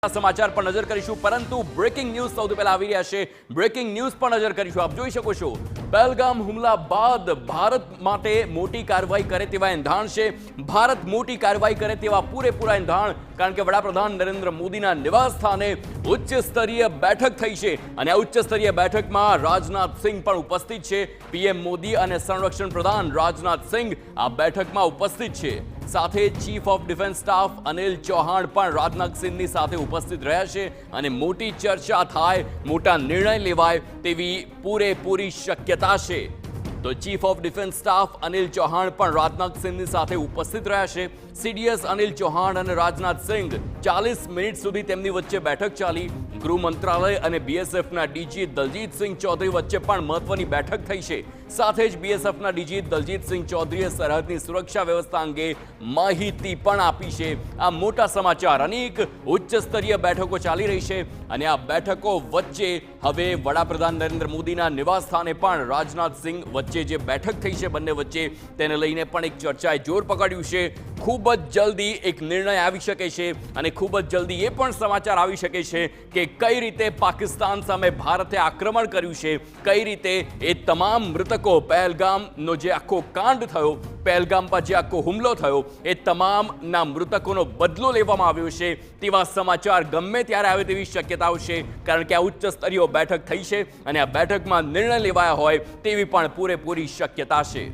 समाचार पर नजर करीशुं परंतु ब्रेकिंग न्यूज सौथी पहेला आवी रह्या छे। ब्रेकिंग न्यूज पर नजर करीशुं। आप जोई शको छो पहलगाम हुमला बाद भारत माटे मोटी कार्यवाही करे तेवा एंधाण छे। भारत मोटी कार्यवाही करे तेवा पूरेपूरा एंधाण, कारण के वडाप्रधान नरेंद्र मोदीना निवास स्थाने उच्च स्तरीय बैठक थई छे अने आ उच्च स्तरीय बैठकमां राजनाथ सिंह पण उपस्थित छे। पीएम मोदी अने संरक्षण प्रधान राजनाथ सिंह आ बैठकमां उपस्थित छे। साथे chief of defence staff Anil Chauhan पण राजनाथ सिंहनी साथे उपस्थित रह्या छे अने मोटी चर्चा थाय, मोटा निर्णय लेवाय तेवी पूरेपूरी शक्यता छे। तो chief of defence staff Anil Chauhan पण राजनाथ सिंहनी साथे उपस्थित रह्या छे। सीडीएस अनिल चौहान अने राजनाथ सिंह 40 मिनिट सुधी तेमनी वच्चे बैठक चाली। गृह मंत्रालय अने बीएसएफना डीजी दलजीत सिंह चौधरी वच्चे पण महत्वनी बैठक थई छे। साथे ज बीएसएफना डीजी दलजीत सिंह चौधरीए सरहदनी सुरक्षा व्यवस्था अंगे माहिती पण आपी छे। आ मोटा समाचार, अनेक उच्च स्तरीय बैठको चाली रही छे अने आ बैठको वच्चे हवे वडाप्रधान नरेंद्र मोदीना निवास स्थाने पण राजनाथ सिंह वच्चे जे बैठक थई छे बंने वच्चे तेने लईने पण एक चर्चाए जोर पकड्युं छे। खूब ज जल्दी एक निर्णय आवी शके छे अने खूब ज जल्दी ए पण समाचार आवी शके छे के कई रीते पाकिस्तान सामे भारते आक्रमण कर्युं छे, कई रीते ए तमाम मृतको पहलगामनो जे आखो कांड थयो, पहलगाम पर जे आखो हुमलो थयो ए तमामना मृतकोनो बदलो लेवामां आव्यो छे तेवा समाचार गमे त्यारे आवे तेवी शक्यताओ छे, कारण के आ उच्च स्तरीय बैठक थई छे अने आ बैठकमां निर्णय लेवाया होय तेवी पण पूरेपूरी शक्यता छे।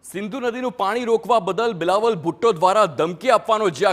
સિંધુ નદીનું પાણી રોકવા બદલ બિલાવલ ભુટ્ટો દ્વારા ધમકી આપવાનો જે આ